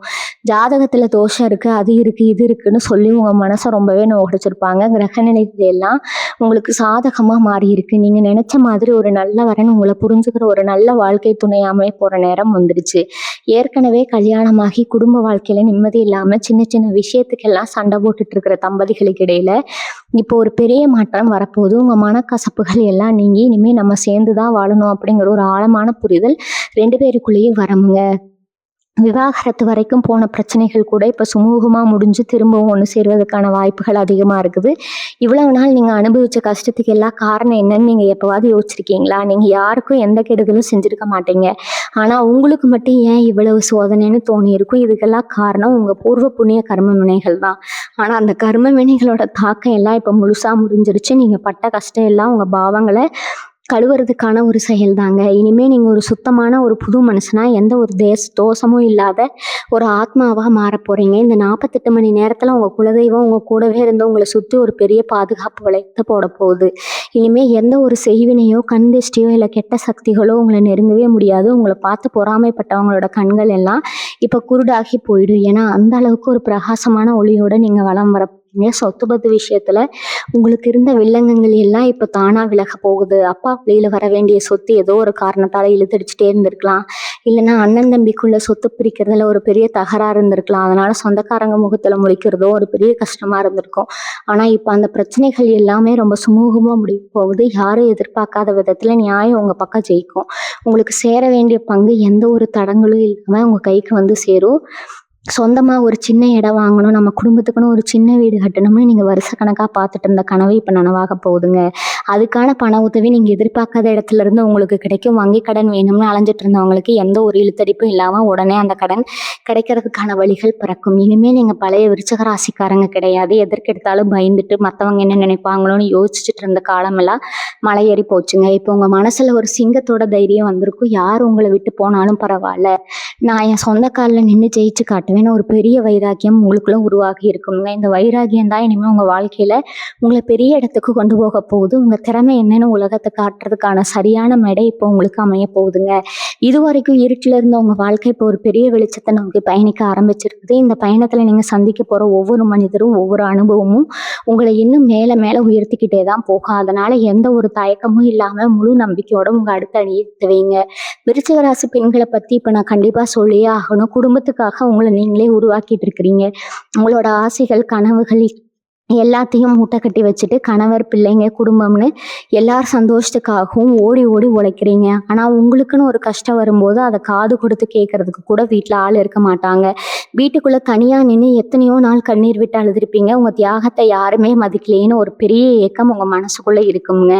ஜாதகத்தில் தோஷம் இருக்குது, அது இருக்குது, இது இருக்குன்னு சொல்லி உங்கள் மனசை ரொம்பவே நோகடிச்சிருப்பாங்க. கிரகநிலைகள் எல்லாம் உங்களுக்கு சாதகமாக மாறி இருக்கு. நீங்கள் நினச்ச மாதிரி ஒரு நல்ல வரன், உங்களை புரிஞ்சுக்கிற ஒரு நல்ல வாழ்க்கை துணையாமே போகிற நேரம் வந்துடுச்சு. ஏற்கனவே கல்யாணமாகி குடும்ப வாழ்க்கையில் நிம்மதி இல்லாமல் சின்ன சின்ன விஷயத்துக்கெல்லாம் சண்டை போட்டுட்டு இருக்கிற தம்பதிகளுக்கு இடையில இப்போ ஒரு பெரிய மாற்றம் வரப்போகுது. உங்கள் மனக்கசப்புகள் எல்லாம் நீங்கி இனிமேல் நம்ம சேர்ந்து தான் வாழணும் அப்படிங்கிற ஒரு ஆழமான புரிதல் 2 பேருக்குள்ளேயும் வரமுங்க. விவாகரத்து வரைக்கும் போன பிரச்சனைகள் கூட இப்போ சுமூகமாக முடிஞ்சு திரும்பவும் ஒன்று சேர்வதற்கான வாய்ப்புகள் அதிகமாக இருக்குது. இவ்வளவு நாள் நீங்கள் அனுபவித்த கஷ்டத்துக்கு எல்லாம் காரணம் என்னன்னு நீங்கள் எப்போவாது யோசிச்சிருக்கீங்களா? நீங்கள் யாருக்கும் எந்த கெடுதலும் செஞ்சுருக்க மாட்டீங்க. ஆனால் உங்களுக்கு மட்டும் ஏன் இவ்வளவு சோதனைன்னு தோணியிருக்கும். இதுக்கெல்லாம் காரணம் உங்கள் பூர்வ புண்ணிய கர்ம வினைகள் தான். ஆனால் அந்த கர்ம வினைகளோட தாக்கம் எல்லாம் இப்போ முழுசாக முடிஞ்சிருச்சு. நீங்கள் பட்ட கஷ்டம் எல்லாம் உங்கள் பாவங்களை கழுவுறதுக்கான ஒரு செயல் தாங்க. இனிமேல் நீங்கள் ஒரு சுத்தமான ஒரு புது மனுஷனா, எந்த ஒரு தோஷமும் இல்லாத ஒரு ஆத்மாவாக மாற போகிறீங்க. இந்த 48 மணி நேரத்தில் உங்கள் குலதெய்வம் உங்கள் கூடவே இருந்து உங்களை சுற்றி ஒரு பெரிய பாதுகாப்பு வளையத்தை போட போகுது. இனிமேல் எந்த ஒரு செய்வினையோ கண் திருஷ்டியோ இல்லை கெட்ட சக்திகளோ உங்களை நெருங்கவே முடியாது. உங்களை பார்த்து பொறாமைப்பட்டவங்களோட கண்கள் எல்லாம் இப்போ குருடாகி போயிடும். ஏன்னா அந்த அளவுக்கு ஒரு பிரகாசமான ஒளியோடு நீங்கள் வலம் வர ஆரம்பிப்பீங்க. சொத்து பத்து விஷயத்துல உங்களுக்கு இருந்த வில்லங்கங்கள் எல்லாம் இப்போ தானா விலக போகுது. அப்பா வழியில வர வேண்டிய சொத்து ஏதோ ஒரு காரணத்தால இழுத்தடிச்சுட்டே இருந்திருக்கலாம். இல்லைன்னா அண்ணன் தம்பிக்குள்ள சொத்து பிரிக்கிறதுல ஒரு பெரிய தகராறு இருந்திருக்கலாம். அதனால சொந்தக்காரங்க முகத்துல முழிக்கிறதோ ஒரு பெரிய கஷ்டமா இருந்திருக்கும். ஆனா இப்ப அந்த பிரச்சனைகள் எல்லாமே ரொம்ப சுமூகமா முடிய போகுது. யாரும் எதிர்பார்க்காத விதத்துல நியாயம் உங்க பக்கம் ஜெயிக்கும். உங்களுக்கு சேர வேண்டிய பங்கு எந்த ஒரு தடங்களும் இல்லாம உங்க கைக்கு வந்து சேரும். சொந்தமா ஒரு சின்ன இடம் வாங்கணும், நம்ம குடும்பத்துக்குன்னு ஒரு சின்ன வீடு கட்டணும்னு நீங்க வருஷக்கணக்கா பார்த்துட்டு இருந்த கனவு இப்ப நனவாக போகுதுங்க. அதுக்கான பண உதவி நீங்க எதிர்பார்க்காத இடத்துல இருந்து உங்களுக்கு கிடைக்கும். வங்கி கடன் வேணும்னு அலைஞ்சிட்டு இருந்தவங்களுக்கு எந்த ஒரு இழுத்தடிப்பும் இல்லாம உடனே அந்த கடன் கிடைக்கிறதுக்கான வழிகள் பிறக்கும். இனிமே நீங்க பழைய விருச்சிக ராசிக்காரங்க கிடையாது. எதற்கெடுத்தாலும் பயந்துட்டு மத்தவங்க என்ன நினைப்பாங்களோன்னு யோசிச்சுட்டு இருந்த காலமெல்லாம் மலையேறி போச்சுங்க. இப்போ உங்க மனசுல ஒரு சிங்கத்தோட தைரியம் வந்திருக்கும். யார் உங்களை விட்டு போனாலும் பரவாயில்ல, நான் என் சொந்த காலில் நின்று ஜெயிச்சு காட்டுவேன்னு ஒரு பெரிய வைராக்கியம் உங்களுக்குள்ள உருவாகி இருக்குங்க. இந்த வைராக்கியம் தான் இனிமேல் உங்கள் வாழ்க்கையில் உங்களை பெரிய இடத்துக்கு கொண்டு போக போகுது. உங்கள் திறமை என்னன்னு உலகத்தை காட்டுறதுக்கான சரியான மேடை இப்போ உங்களுக்கு அமைய போகுதுங்க. இது வரைக்கும் இருட்டில் இருந்த உங்கள் வாழ்க்கை இப்போ ஒரு பெரிய வெளிச்சத்தை நோக்கி பயணிக்க ஆரம்பிச்சிருக்குது. இந்த பயணத்தில் நீங்கள் சந்திக்க போகிற ஒவ்வொரு மனிதரும் ஒவ்வொரு அனுபவமும் உங்களை இன்னும் மேலே மேலே உயர்த்திக்கிட்டே தான் போகும். அதனால் எந்த ஒரு தயக்கமும் இல்லாமல் முழு நம்பிக்கையோட உங்கள் அடுத்த அடியை எடுத்து வைங்க. விருச்சிக ராசி பெண்களை பற்றி இப்போ நான் கண்டிப்பாக சொல்லியே ஆகணும். குடும்பத்துக்காக உங்களை நீங்களே உருவாக்கிட்டு இருக்கிறீங்க. உங்களோட ஆசைகள், கனவுகள் எல்லாத்தையும் மூட்டை கட்டி வச்சுட்டு கணவர், பிள்ளைங்க, குடும்பம்னு எல்லார் சந்தோஷத்துக்காகவும் ஓடி ஓடி உழைக்கிறீங்க. ஆனால் உங்களுக்குன்னு ஒரு கஷ்டம் வரும்போது அதை காது கொடுத்து கேட்கறதுக்கு கூட வீட்டில் ஆள் இருக்க மாட்டாங்க. வீட்டுக்குள்ளே தனியாக நின்று எத்தனையோ நாள் கண்ணீர் விட்டு அழுதுருப்பீங்க. உங்கள் தியாகத்தை யாருமே மதிக்கலேன்னு ஒரு பெரிய ஏக்கம் உங்கள் மனசுக்குள்ளே இருக்குங்க.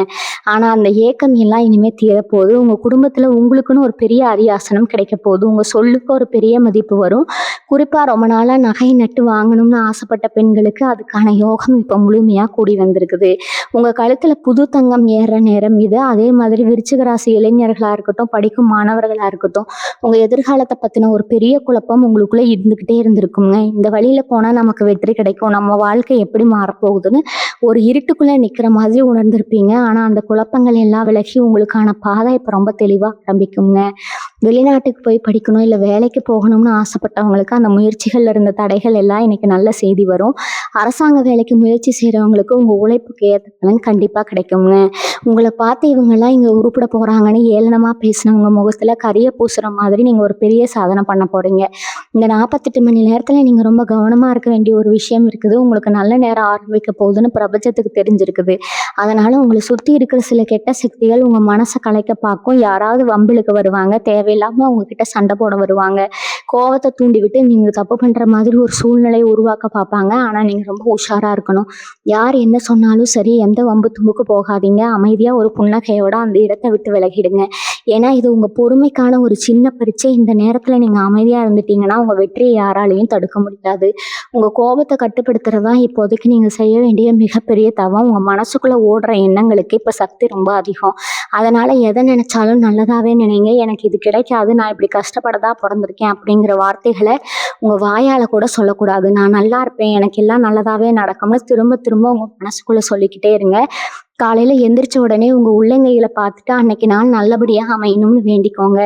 ஆனால் அந்த ஏக்கம் எல்லாம் இனிமேல் தீரப்போகுது. உங்கள் குடும்பத்தில் உங்களுக்குன்னு ஒரு பெரிய அரியாசனம் கிடைக்க போகுது. உங்கள் சொல்லுக்கு ஒரு பெரிய மதிப்பு வரும். குறிப்பாக ரொம்ப நாளாக நகை நட்டு வாங்கணும்னு ஆசைப்பட்ட பெண்களுக்கு அதுக்கான யோகம் இப்போ முழுமையாக கூடி வந்திருக்குது. உங்கள் கழுத்தில் புது தங்கம் ஏறுற நேரம் இது. அதே மாதிரி விருச்சிக ராசி இளைஞர்களாக இருக்கட்டும், படிக்கும் மாணவர்களாக இருக்கட்டும், உங்கள் எதிர்காலத்தை பற்றின ஒரு பெரிய குழப்பம் உங்களுக்குள்ளே இருந்துக்கிட்டே இருந்திருக்குங்க. இந்த வழியில் போனால் நமக்கு வெற்றி கிடைக்கும், நம்ம வாழ்க்கை எப்படி மாறப்போகுதுன்னு ஒரு இருட்டுக்குள்ளே நிற்கிற மாதிரி உணர்ந்திருப்பீங்க. ஆனால் அந்த குழப்பங்கள் எல்லாம் விலகி உங்களுக்கான பாதை இப்போ ரொம்ப தெளிவாக ஆரம்பிக்குங்க. வெளிநாட்டுக்கு போய் படிக்கணும், இல்லை வேலைக்கு போகணும்னு ஆசைப்பட்டவங்களுக்கு அந்த முயற்சிகள்ல இருந்த தடைகள் எல்லாம் இன்னைக்கு நல்ல செய்தி வரும். அரசாங்க வேலைக்கு முயற்சி செய்கிறவங்களுக்கு உங்கள் உழைப்புக்கு ஏற்ற பலன் கண்டிப்பாக கிடைக்குங்க. உங்களை பார்த்து இவங்கெல்லாம் இங்கே உருப்பிட போகிறாங்கன்னு ஏளனமாக பேசினவங்க முகத்தில் கரிய பூசுகிற மாதிரி நீங்கள் ஒரு பெரிய சாதனை பண்ண போகிறீங்க. இந்த 48 மணி நேரத்தில் நீங்கள் ரொம்ப கவனமாக இருக்க வேண்டிய ஒரு விஷயம் இருக்குது. உங்களுக்கு நல்ல நேரம் ஆரம்பிக்க போகுதுன்னு பிரபஞ்சத்துக்கு தெரிஞ்சிருக்குது. அதனால் உங்களை சுற்றி இருக்கிற சில கெட்ட சக்திகள் உங்கள் மனசை கலைக்க பார்க்கும். யாராவது வம்பிலுக்கு வருவாங்க, தேவையில்லாமல் உங்ககிட்ட சண்டை போட வருவாங்க. கோவத்தை தூண்டி விட்டு நீங்கள் தப்பு பண்ணுற மாதிரி ஒரு சூழ்நிலையை உருவாக்க பார்ப்பாங்க. ஆனால் நீங்கள் ரொம்ப உஷாராக இருக்கணும். யார் என்ன சொன்னாலும் சரி, எந்த வம்பு தும்புக்கு போகாதீங்க. அமைதியாக ஒரு புன்னகையோட அந்த இடத்தை விட்டு விலகிடுங்க. ஏன்னா இது உங்கள் பொறுமைக்கான ஒரு சின்ன பரீட்சை. இந்த நேரத்தில் நீங்கள் அமைதியாக இருந்துட்டீங்கன்னா உங்கள் வெற்றியை யாராலையும் தடுக்க முடியாது. உங்கள் கோபத்தை கட்டுப்படுத்துறதா இப்போதைக்கு நீங்கள் செய்ய வேண்டிய மிகப்பெரிய தவம். உங்கள் மனசுக்குள்ளே ஓடுற எண்ணங்களுக்கு இப்போ சக்தி ரொம்ப அதிகம். அதனால் எதை நினச்சாலும் நல்லதாகவே நினைங்க. எனக்கு இது கிடைக்காது, நான் இப்படி கஷ்டப்படதா பிறந்திருக்கேன் அப்படிங்கிற வார்த்தைகளை உங்கள் வாயால் கூட சொல்லக்கூடாது. நான் நல்லா இருப்பேன், எனக்கு எல்லாம் நல்லதாகவே நடக்கும்னு திரும்ப திரும்ப உங்கள் மனசுக்குள்ளே சொல்லிக்கிட்டே இருங்க. காலையில் எந்திரிச்ச உடனே உங்கள் உள்ளங்கைகளை பார்த்துட்டு அன்னைக்கு நாள் நல்லபடியாக அமையணும்னு வேண்டிக்கோங்க.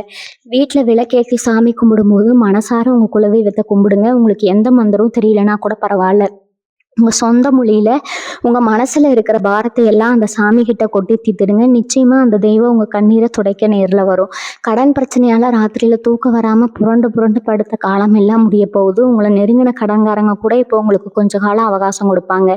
வீட்டில் விளக்கேற்றி சாமி கும்பிடும்போது மனசார உங்கள் குலதெய்வத்தை கும்பிடுங்க. உங்களுக்கு எந்த மந்திரம் தெரியலனா கூட பரவாயில்ல, உங்கள் சொந்த மொழியில் உங்கள் மனசில் இருக்கிற பாரத்தை எல்லாம் அந்த சாமி கிட்ட கொட்டி தீர்த்துடுங்க. நிச்சயமாக அந்த தெய்வம் உங்கள் கண்ணீரை துடைக்க நேரில் வரும். கடன் பிரச்சனையால் ராத்திரியில் தூக்கம் வராமல் புரண்டு புரண்டு படுத்த காலம் எல்லாம் முடிய போகுது. உங்களை நெருங்கின கடன்காரங்க கூட இப்போ உங்களுக்கு கொஞ்சம் காலம் அவகாசம் கொடுப்பாங்க.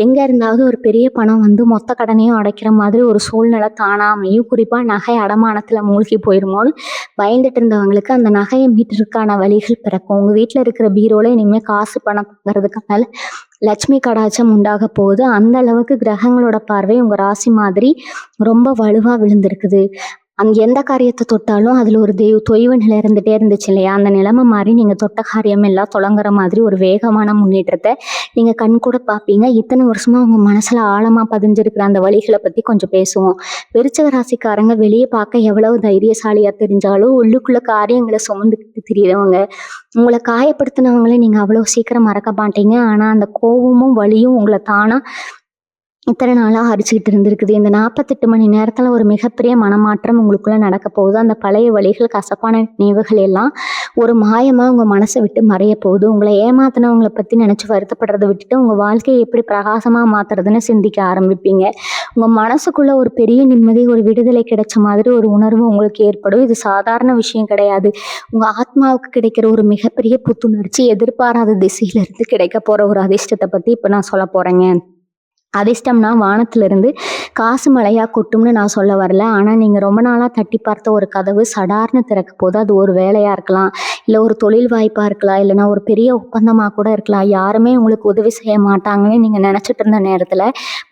எங்கே இருந்தாவது ஒரு பெரிய பணம் வந்து மொத்த கடனையும் அடைக்கிற மாதிரி ஒரு சூழ்நிலை தானாமையும், குறிப்பாக நகை அடமானத்தில் மூழ்கி போயிருமோன்னு பயந்துட்டு இருந்தவங்களுக்கு அந்த நகையை மீட்டதுக்கான வழிகள் பிறக்கும். உங்கள் வீட்டில் இருக்கிற பீரோவில் இனிமேல் காசு பணம் தங்குறதுக்கான லட்சுமி கடாட்சம் உண்டாக போகுது. அந்த அளவுக்கு கிரகங்களோட பார்வை உங்கள் ராசி மாதிரி ரொம்ப வலுவாக விழுந்திருக்குது. எந்த காரியத்தை தொட்டாலும் அதில் ஒரு தொய்வு நிலை இருந்துகிட்டே இருந்துச்சு இல்லையா, அந்த நிலைமை மாதிரி நீங்கள் தொட்ட காரியம் எல்லாம் தொடங்குற மாதிரி ஒரு வேகமான முன்னேற்றத்தை நீங்கள் கண் கூட பார்ப்பீங்க. இத்தனை வருஷமாக உங்கள் மனசில் ஆழமாக பதிஞ்சிருக்கிற அந்த வழிகளை பற்றி கொஞ்சம் பேசுவோம். விருச்சிக ராசிக்காரங்க வெளியே பார்க்க எவ்வளவு தைரியசாலியாக தெரிஞ்சாலும் உள்ளுக்குள்ள காரியங்களை சுமந்துக்கிட்டு தெரியறவங்க. உங்களை காயப்படுத்தினவங்களே நீங்கள் அவ்வளோ சீக்கிரம் மறக்க மாட்டீங்க. ஆனால் அந்த கோபமும் வலியும் உங்களை தானாக இத்தனை நாளாக அரிச்சுக்கிட்டு இருந்திருக்குது. இந்த 48 மணி நேரத்தில் ஒரு மிகப்பெரிய மனமாற்றம் உங்களுக்குள்ளே நடக்க போகுது. அந்த பழைய வலிகள், கசப்பான நினைவுகள் எல்லாம் ஒரு மாயமாக உங்கள் மனசை விட்டு மறைய போகுது. உங்களை ஏமாத்தினவங்களை பற்றி நினச்சி வருத்தப்படுறதை விட்டுட்டு உங்கள் வாழ்க்கையை எப்படி பிரகாசமாக மாற்றுறதுன்னு சிந்திக்க ஆரம்பிப்பீங்க. உங்கள் மனசுக்குள்ளே ஒரு பெரிய நிம்மதி, ஒரு விடுதலை கிடைச்ச மாதிரி ஒரு உணர்வு உங்களுக்கு ஏற்படும். இது சாதாரண விஷயம் கிடையாது. உங்கள் ஆத்மாவுக்கு கிடைக்கிற ஒரு மிகப்பெரிய புத்துணர்ச்சி, எதிர்பாராத திசையிலிருந்து கிடைக்க போகிற ஒரு அதிர்ஷ்டத்தை பற்றி இப்போ நான் சொல்ல போகிறேங்க. அதிர்ஷ்டம்னா வானத்திலிருந்து காசு மழையா கொட்டும்னு நான் சொல்ல வரல. ஆனால் நீங்கள் ரொம்ப நாளாக தட்டி பார்த்த ஒரு கதவு சடார்னு திறக்க போது. அது ஒரு வேலையாக இருக்கலாம், இல்லை ஒரு தொழில் வாய்ப்பாக இருக்கலாம், இல்லைனா ஒரு பெரிய ஒப்பந்தமாக கூட இருக்கலாம். யாருமே உங்களுக்கு உதவி செய்ய மாட்டாங்கன்னு நீங்கள் நினச்சிட்டு இருந்த நேரத்தில்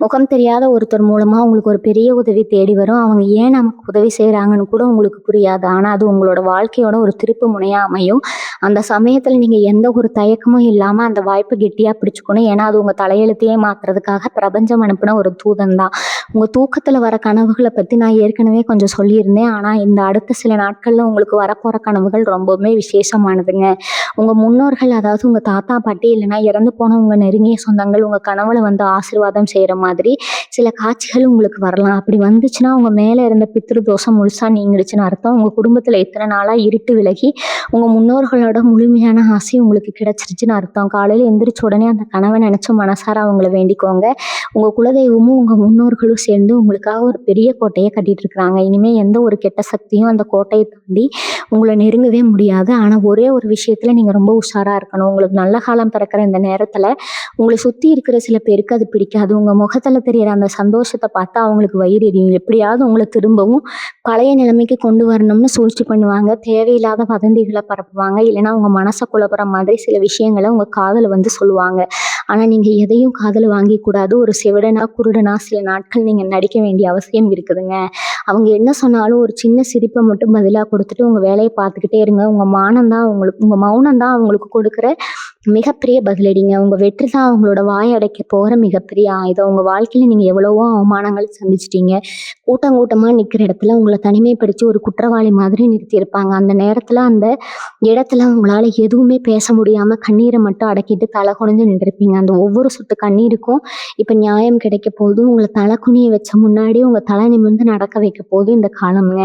முகம் தெரியாத ஒருத்தர் மூலமாக உங்களுக்கு ஒரு பெரிய உதவி தேடி வரும். அவங்க ஏன் நமக்கு உதவி செய்கிறாங்கன்னு கூட உங்களுக்கு புரியாது. ஆனால் அது உங்களோட வாழ்க்கையோட ஒரு திருப்பு முனையாக அமையும். அந்த சமயத்தில் நீங்கள் எந்த ஒரு தயக்கமும் இல்லாமல் அந்த வாய்ப்பு கெட்டியாக பிடிச்சிக்கணும். ஏன்னா அது உங்கள் தலையெழுத்தையே மாற்றுறதுக்காக பிரபஞ்சம் அனுப்பின ஒரு தூதன் தான். உங்கள் தூக்கத்தில் வர கனவுகளை பற்றி நான் ஏற்கனவே கொஞ்சம் சொல்லியிருந்தேன். ஆனால் இந்த அடுத்த சில நாட்களில் உங்களுக்கு வரப்போகிற கனவுகள் ரொம்பவுமே விசேஷமானதுங்க. உங்கள் முன்னோர்கள், அதாவது உங்கள் தாத்தா பாட்டி இல்லைனா இறந்து போன உங்கள் நெருங்கிய சொந்தங்கள் உங்கள் கனவுல வந்து ஆசீர்வாதம் செய்கிற மாதிரி சில காட்சிகள் உங்களுக்கு வரலாம். அப்படி வந்துச்சுன்னா உங்கள் மேலே இருந்த பித்ரு தோஷம் முழுசாக நீங்கிடுச்சுன்னு அர்த்தம். உங்கள் குடும்பத்தில் இத்தனை நாளாக இருட்டு விலகி உங்கள் முன்னோர்களோட முழுமையான ஆசை உங்களுக்கு கிடைச்சிருச்சுன்னு அர்த்தம். காலையில் எந்திரிச்ச உடனே அந்த கனவை நினச்சி மனசார அவங்கள வேண்டிக்கோங்க. உங்கள் குலதெய்வமும் உங்கள் முன்னோர்களும் சேர்ந்து உங்களுக்காக ஒரு பெரிய கோட்டையை கட்டிட்டு இருக்கிறாங்க. இனிமேல் எந்த ஒரு கெட்ட சக்தியும் அந்த கோட்டையை தாண்டி உங்களை நெருங்கவே முடியாது. ஆனால் ஒரே ஒரு விஷயத்தில் நீங்கள் ரொம்ப உஷாராக இருக்கணும். உங்களுக்கு நல்ல காலம் பிறக்கிற இந்த நேரத்தில் உங்களை சுற்றி இருக்கிற சில பேருக்கு அது பிடிக்காது. உங்கள் முகத்தில் தெரிகிற அந்த சந்தோஷத்தை பார்த்தா அவங்களுக்கு வயிறு எரியும். எப்படியாவது உங்களை திரும்பவும் பழைய நிலைமைக்கு கொண்டு வரணும்னு சூழ்ச்சி பண்ணுவாங்க. தேவையில்லாத வதந்திகளை பரப்புவாங்க. இல்லைன்னா உங்கள் மனசை குழப்புற மாதிரி சில விஷயங்களை உங்கள் காதில் வந்து சொல்லுவாங்க. ஆனால் நீங்கள் எதையும் காதில் வாங்கிக்கூடாது. ஒரு செவிடனா குருடனா சில நாட்கள் நீங்கள் நடிக்க வேண்டிய அவசியம் இருக்குதுங்க. அவங்க என்ன சொன்னாலும் ஒரு சின்ன சிரிப்பை மட்டும் பதிலாக கொடுத்துட்டு உங்கள் வேலையை பார்த்துக்கிட்டே இருங்க. உங்கள் மௌனம் தான் அவங்களுக்கு கொடுக்குற மிகப்பெரிய பதிலடிங்க. உங்கள் வெற்றி தான் அவங்களோட வாய் அடைக்க போகிற மிகப்பெரிய ஆயுதம். உங்கள் வாழ்க்கையில் நீங்கள் எவ்வளவோ அவமானங்கள் சந்திச்சிட்டீங்க. கூட்டமாக நிற்கிற இடத்துல உங்களை தனிமைப்படுத்தி ஒரு குற்றவாளி மாதிரி நிறுத்தியிருப்பாங்க. அந்த நேரத்தில் அந்த இடத்துல உங்களால் எதுவுமே பேச முடியாமல் கண்ணீரை மட்டும் அடக்கிட்டு தலை குனிஞ்சு நின்றுருப்பீங்க. அந்த ஒவ்வொரு சொட்டு கண்ணீருக்கும் இப்போ நியாயம் கிடைக்க போகுது. உங்களை தலை குனிய வச்ச முன்னாடி உங்கள் தலை நிமிர்ந்து நடக்க வைக்க போகுது இந்த காலம்ங்க.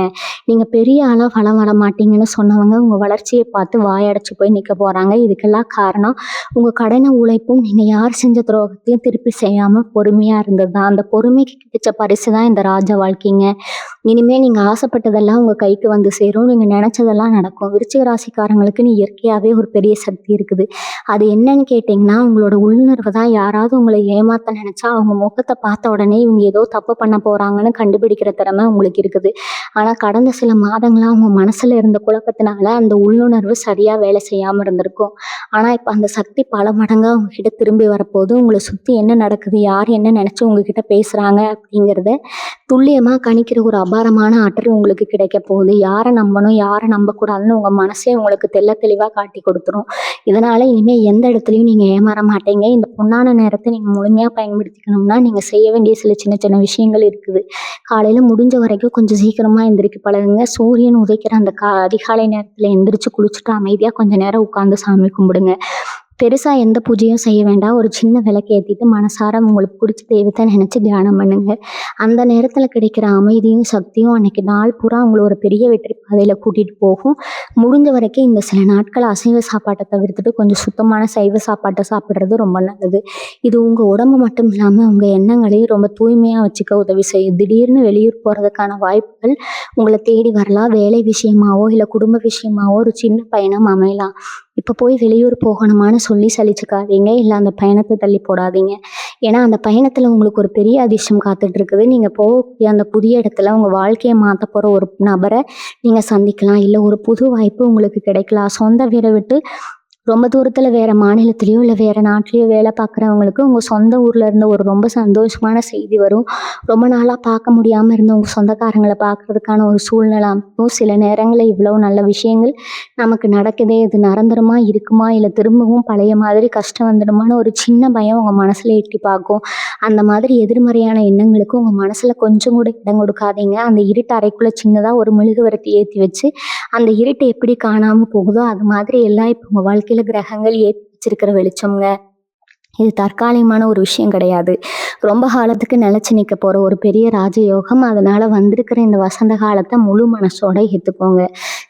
நீங்கள் பெரிய ஆளாக வளம் வர மாட்டீங்கன்னு சொன்னவங்க உங்கள் வளர்ச்சியை பார்த்து வாயடைச்சு போய் நிற்க போகிறாங்க. இதுக்கெல்லாம் காரணம் உங்கள் கடனை உழைப்பும் நீங்கள் யார் செஞ்ச துரோகத்தையும் திருப்பி செய்யாமல் பொறுமையாக இருந்தது தான். அந்த பொறுமைக்கு கிடைச்ச பரிசு தான் இந்த ராஜ வாழ்க்கைங்க. இனிமேல் நீங்கள் ஆசைப்பட்டதெல்லாம் உங்கள் கைக்கு வந்து சேரும். நீங்கள் நினச்சதெல்லாம் நடக்கும். விருச்சிக ராசிக்காரங்களுக்குன்னு இயற்கையாகவே ஒரு பெரிய சக்தி இருக்குது. அது என்னன்னு கேட்டிங்கன்னா, உங்களோட உள்ளுணர்வு தான். யாராவது உங்களை ஏமாற்ற நினச்சா அவங்க முகத்தை பார்த்த உடனே இவங்க ஏதோ தப்பு பண்ண போகிறாங்கன்னு கண்டுபிடிக்கிற திறமை உங்களுக்கு இருக்குது. ஆனால் கடந்த சில மாதங்களாக உங்கள் மனசில் இருந்த குழப்பத்தினால அந்த உள்ளுணர்வு சரியாக வேலை செய்யாமல் இருந்திருக்கும். ஆனால் இப்போ அந்த சக்தி பல மடங்காக உங்ககிட்ட திரும்பி வரப்போகுது. உங்களை சுற்றி என்ன நடக்குது, யார் என்ன நினச்சி உங்ககிட்ட பேசுகிறாங்க அப்படிங்கிறத துல்லியமாக கணிக்கிற ஒரு அபாரமான ஆற்றல் உங்களுக்கு கிடைக்க போகுது. யாரை நம்பணும், யாரை நம்பக்கூடாதுன்னு உங்கள் மனசே உங்களுக்கு தெளிவாக காட்டி கொடுத்துரும். இதனால் இனிமேல் எந்த இடத்துலையும் நீங்கள் ஏமாற மாட்டீங்க. இந்த பொன்னான நேரத்தை நீங்கள் முழுமையாக பயன்படுத்திக்கணும்னா நீங்கள் செய்ய வேண்டிய சில சின்ன சின்ன விஷயங்கள் இருக்குது. காலையில் முடிஞ்ச வரைக்கும் கொஞ்சம் சீக்கிரமாக எந்திரிக்க பழகுங்க. சூரியன் உதைக்கிற அந்த அதிகாலை நேரத்தில் எந்திரிச்சு குளிச்சுட்டு அமைதியாக கொஞ்சம் நேரம் உட்காந்து சாமி கும்பிடுங்க. பெருசாக எந்த பூஜையும் செய்ய வேண்டாம். ஒரு சின்ன விளக்கு ஏற்றிட்டு மனசார உங்களுக்கு பிடிச்ச தெய்வத்தை நினச்சி தியானம் பண்ணுங்க. அந்த நேரத்தில் கிடைக்கிற அமைதியும் சக்தியும் அன்னைக்கு நாள் பூரா உங்களை ஒரு பெரிய வெற்றி பாதையில் கூட்டிகிட்டு போகும். முடிஞ்ச வரைக்கும் இந்த சில நாட்கள் அசைவ சாப்பாட்டை தவிர்த்துட்டு கொஞ்சம் சுத்தமான சைவ சாப்பாட்டை சாப்பிட்றது ரொம்ப நல்லது. இது உங்கள் உடம்பு மட்டும் இல்லாமல் உங்கள் எண்ணங்களையும் ரொம்ப தூய்மையாக வச்சுக்க உதவி செய்யும். திடீர்னு வெளியூர் போகிறதுக்கான வாய்ப்புகள் உங்களை தேடி வரலாம். வேலை விஷயமாவோ இல்லை குடும்ப விஷயமாவோ ஒரு சின்ன பயணம் அமையலாம். இப்போ போய் வெளியூர் போகணுமான்னு சொல்லி சலிச்சுக்காதீங்க. இல்லை அந்த பயணத்தை தள்ளி போடாதீங்க. ஏன்னா அந்த பயணத்தில் உங்களுக்கு ஒரு பெரிய அதிர்ஷ்டம் காத்துட்டு இருக்குது. நீங்கள் போகக்கூடிய அந்த புதிய இடத்துல உங்கள் வாழ்க்கையை மாற்ற போகிற ஒரு நபரை நீங்கள் சந்திக்கலாம். இல்லை ஒரு புது வாய்ப்பு உங்களுக்கு கிடைக்கலாம். சொந்த வீடை விட்டு ரொம்ப தூரத்தில் வேறு மாநிலத்திலையோ இல்லை வேறு நாட்டிலையோ வேலை பார்க்குறவங்களுக்கு உங்கள் சொந்த ஊரில் இருந்து ஒரு ரொம்ப சந்தோஷமான செய்தி வரும். ரொம்ப நாளாக பார்க்க முடியாமல் இருந்த உங்கள் சொந்தக்காரங்களை பார்க்குறதுக்கான ஒரு சூழ்நிலை அமைக்கும். சில நேரங்களில் இவ்வளோ நல்ல விஷயங்கள் நமக்கு நடக்குதே, இது நிரந்தரமா இருக்குமா, இல்லை திரும்பவும் பழைய மாதிரி கஷ்டம் வந்துடுமான்னு ஒரு சின்ன பயம் உங்கள் மனசில் எட்டி பார்க்கும். அந்த மாதிரி எதிர்மறையான எண்ணங்களுக்கு உங்கள் மனசில் கொஞ்சம் கூட இடம் கொடுக்காதீங்க. அந்த இருட்டு அறைக்குள்ளே சின்னதாக ஒரு மெழுகுவர்த்தி ஏற்றி வச்சு அந்த இருட்டு எப்படி காணாமல் போகுதோ அது மாதிரி எல்லாம் இப்போ உங்கள் வாழ்க்கையில் கிரகங்கள் ஏற்றி வச்சிருக்கிற வெளிச்சம்ங்க. இது தற்காலிகமான ஒரு விஷயம் கிடையாது. ரொம்ப காலத்துக்கு நிலைச்சு நிக்க போற ஒரு பெரிய ராஜயோகம். அதனால வந்திருக்கிற இந்த வசந்த காலத்த முழு மனசோட ஏத்துக்கோங்க.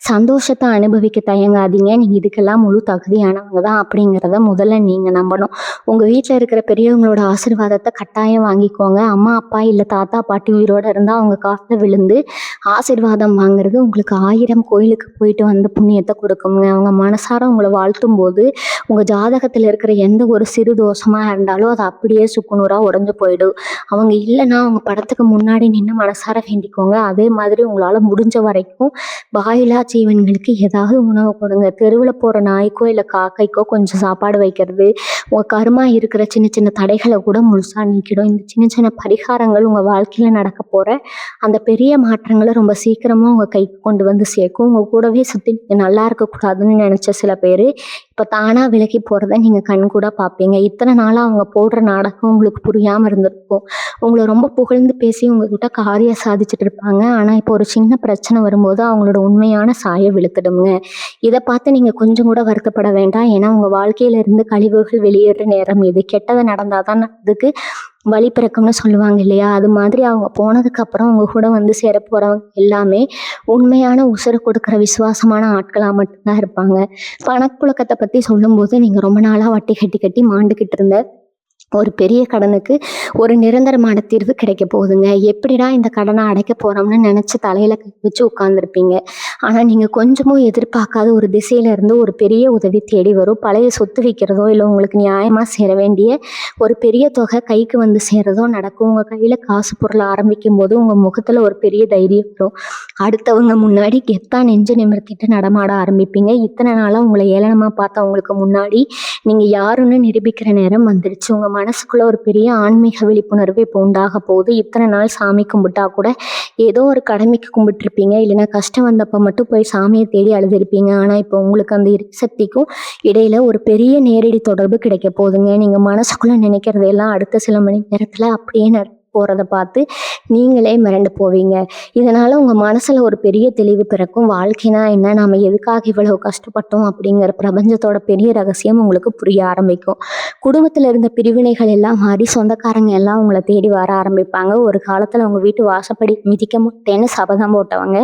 சந்தோஷத்த அனுபவிக்க தயங்காதீங்க. நீங்க இதுக்கெல்லாம் முழு தகுதியானவங்க தான் அப்படிங்கிறத முதல்ல நீங்க நம்பணும். உங்க வீட்ல இருக்கிற பெரியவங்களோட ஆசீர்வாதத்த கட்டாயம் வாங்கிக்கோங்க. அம்மா, அப்பா இல்ல தாத்தா, பாட்டி உயிரோட இருந்தா அவங்க கால்ல விழுந்து ஆசீர்வாதம் வாங்குறது உங்களுக்கு 1000 கோயிலுக்கு போயிட்டு வந்த புண்ணியத்த கொடுக்குங்க. அவங்க மனசார உங்கள வாழ்த்தும்போது, உங்க ஜாதகத்துல இருக்கிற எந்த ஒரு சிறு தோஷமா இருந்தாலும் அது அப்படியே சுக்குநூறா உடைஞ்சு போயிடும். அவங்க இல்லைன்னா அவங்க படத்துக்கு முன்னாடி நின்று மனசார வேண்டிக்கோங்க. அதே மாதிரி உங்களால முடிஞ்ச வரைக்கும் வாயில்லா ஜீவன்களுக்கு ஏதாவது உணவு கொடுங்க. தெருவில் போற நாய்க்கோ இல்லை காக்கைக்கோ கொஞ்சம் சாப்பாடு வைக்கிறது உங்க கருமா இருக்கிற சின்ன சின்ன தடைகளை கூட முழுசா நீக்கிடும். இந்த சின்ன சின்ன பரிகாரங்கள் உங்க வாழ்க்கையில நடக்க போற அந்த பெரிய மாற்றங்களை ரொம்ப சீக்கிரமா உங்க கைக்கு கொண்டு வந்து சேர்க்கும். உங்க கூடவே சுத்தி நீங்க நல்லா இருக்கக்கூடாதுன்னு நினைச்ச சில பேர் இப்போ தானா விலகி போறத நீங்க கண் கூட பார்ப்பீங்க. இத்தனை நாளா அவங்க போடுற நாடகம் உங்களுக்கு புரியாம இருந்திருக்கும். உங்களை ரொம்ப புகழ்ந்து பேசி உங்ககிட்ட காரியம் சாதிச்சுட்டு இருப்பாங்க. ஆனா இப்போ ஒரு சின்ன பிரச்சனை வரும்போது அவங்களோட உண்மையான சாய விழுத்துடுங்க. இதை பார்த்து நீங்க கொஞ்சம் கூட வருத்தப்பட வேண்டாம். ஏன்னா உங்க வாழ்க்கையில இருந்து கழிவுகள் வெளியேற நேரம் இது. கெட்டது நடந்தாதான் அதுக்கு வழி பிறக்கும்னு சொல்லுவாங்க இல்லையா? அது மாதிரி அவங்க போனதுக்கு அப்புறம் உங்க கூட வந்து சேர போறவங்க எல்லாமே உண்மையான உசுரை கொடுக்குற விசுவாசமான ஆட்களா மட்டும்தான் இருப்பாங்க. பணப்புழக்கத்தை பத்தி சொல்லும்போது நீங்க ரொம்ப நாளா வட்டி கட்டி கட்டி மாண்டுகிட்டு இருந்த ஒரு பெரிய கடனுக்கு ஒரு நிரந்தரமான தீர்வு கிடைக்க போகுதுங்க. எப்படிடா இந்த கடனை அடைக்க போறோம்னு நினைச்சு தலையில கை வச்சு உட்கார்ந்துருப்பீங்க. ஆனா நீங்க கொஞ்சமும் எதிர்பார்க்காத ஒரு திசையில இருந்து ஒரு பெரிய உதவி தேடி வரும். பழைய சொத்து விற்கிறதோ இல்லை உங்களுக்கு நியாயமா சேர வேண்டிய ஒரு பெரிய தொகை கைக்கு வந்து சேரதோ நடக்கும். உங்க கையில காசு பொருள் ஆரம்பிக்கும் போது உங்க முகத்துல ஒரு பெரிய தைரியம் வரும். அடுத்தவங்க முன்னாடி கெத்தா நெஞ்சு நிமிர்த்திட்டு நடமாட ஆரம்பிப்பீங்க. இத்தனை நாளா உங்களை ஏளனமா பார்த்தவங்களுக்கு முன்னாடி நீங்க யாருன்னு நிரூபிக்கிற நேரம் வந்துருச்சு. உங்க மனசுக்குள்ள ஒரு பெரிய ஆன்மீக விழிப்புணர்வு இப்போ உண்டாக போகுது. இத்தனை நாள் சாமி கும்பிட்டா கூட ஏதோ ஒரு கடமைக்கு கும்பிட்டுருப்பீங்க. இல்லைன்னா கஷ்டம் வந்தப்ப மட்டும் போய் சாமியை தேடி அழுதுருப்பீங்க. ஆனா இப்போ உங்களுக்கு அந்த சக்திக்கும் இடையில ஒரு பெரிய நேரடி தொடர்பு கிடைக்க போகுதுங்க. நீங்க மனசுக்குள்ள நினைக்கிறதெல்லாம் அடுத்த சில மணி நேரத்துல அப்படியே போறதை பார்த்து நீங்களே மிரண்டு போவீங்க. இதனால உங்க மனசுல ஒரு பெரிய தெளிவு பிறக்கும். வாழ்க்கைனா என்ன, நாம எதுக்காக இவ்வளவு கஷ்டப்பட்டோம் அப்படிங்கிற பிரபஞ்சத்தோட பெரிய ரகசியம் உங்களுக்கு புரிய ஆரம்பிக்கும். குடும்பத்துல இருந்த பிரிவினைகள் எல்லாம் மாறி சொந்தக்காரங்க எல்லாம் உங்களை தேடி வர ஆரம்பிப்பாங்க. ஒரு காலத்துல உங்க வீட்டு வாசப்படி மிதிக்க மாட்டேன்னு சபதம் போட்டவங்க,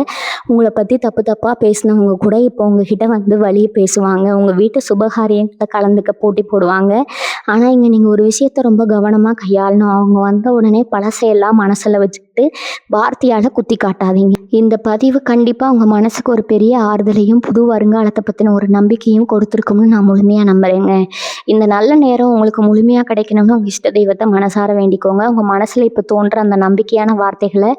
உங்களை பத்தி தப்பு தப்பா பேசினவங்க கூட இப்போ உங்ககிட்ட வந்து வழியை பேசுவாங்க. உங்க வீட்டு சுபகாரியங்களை கலந்துக்க போட்டி போடுவாங்க. ஆனா இங்க நீங்க ஒரு விஷயத்த ரொம்ப கவனமா கையாளணும். அவங்க வந்த உடனே பழசையெல்லாம் மனசுல வச்சுக்கிட்டு வார்த்தையால குத்தி காட்டாதீங்க. இந்த பதிவு கண்டிப்பா உங்க மனசுக்கு ஒரு பெரிய ஆறுதலையும் புது வருங்காலத்தை பத்தின ஒரு நம்பிக்கையும் கொடுத்துருக்கும்னு நான் முழுமையா நம்புறேங்க. இந்த நல்ல நேரம் உங்களுக்கு முழுமையா கிடைக்கணும்னு உங்க இஷ்ட தெய்வத்தை மனசார வேண்டிக்கோங்க. உங்க மனசுல இப்ப தோன்ற அந்த நம்பிக்கையான வார்த்தைகளை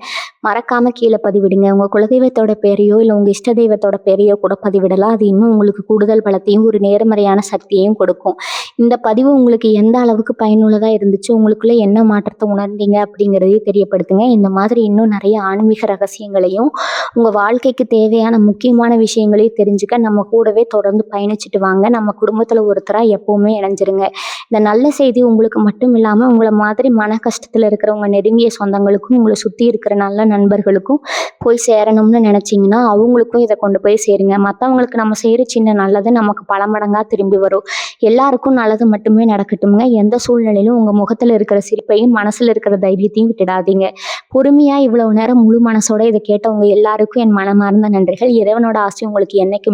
மறக்காம கீழே பதிவிடுங்க. உங்க குலதெய்வத்தோட பேரையோ இல்லை உங்க இஷ்ட தெய்வத்தோட பேரையோ கூட பதிவிடலாம். அது இன்னும் உங்களுக்கு கூடுதல் பலத்தையும் ஒரு நேர்மறையான சக்தியையும் கொடுக்கும். இந்த பதிவு உங்களுக்கு எந்த அளவுக்கு பயனுள்ளதா இருந்துச்சு, உங்களுக்குள்ள என்ன மாற்றத்தை உணர்ந்தீங்க அப்படிங்கிறதையும் தெரியப்படுத்துங்க. இந்த மாதிரி இன்னும் நிறைய ஆன்மீக ரகசியங்களையும் உங்க வாழ்க்கைக்கு தேவையான முக்கியமான விஷயங்களையும் தெரிஞ்சுக்க நம்ம கூடவே தொடர்ந்து பயணிச்சுட்டு வாங்க. நம்ம குடும்பத்துல ஒருத்தரா எப்பவுமே இணைஞ்சிருங்க. இந்த நல்ல செய்தி உங்களுக்கு மட்டும் இல்லாம உங்களை மாதிரி மன கஷ்டத்துல இருக்கிறவங்க நெருங்கிய சொந்தங்களுக்கும் உங்களை சுத்தி இருக்கிற நல்ல நண்பர்களுக்கும் போய் சேரணும்னு நினைச்சீங்கன்னா அவங்களுக்கும் இதை கொண்டு போய் சேருங்க. மற்றவங்களுக்கு நம்ம செய்யற சின்ன நல்லது நமக்கு பல மடங்கா திரும்பி வரும். எல்லாருக்கும் நல்லது மட்டுமே நடக்கட்டும்ங்க. எந்த சூழ்நிலையிலும் உங்க முகத்துல இருக்கிற சிரிப்பையும் மனசுல இருக்கிற தைரியத்தையும் விட்டுடாதீங்க. பொறுமையா இவ்வளவு நேரம் முழு மனசோட இதை கேட்டவங்க எல்லாருக்கும் என் மனமார்ந்த நன்றிகள். இறைவனோட ஆசை உங்களுக்கு என்னைக்கு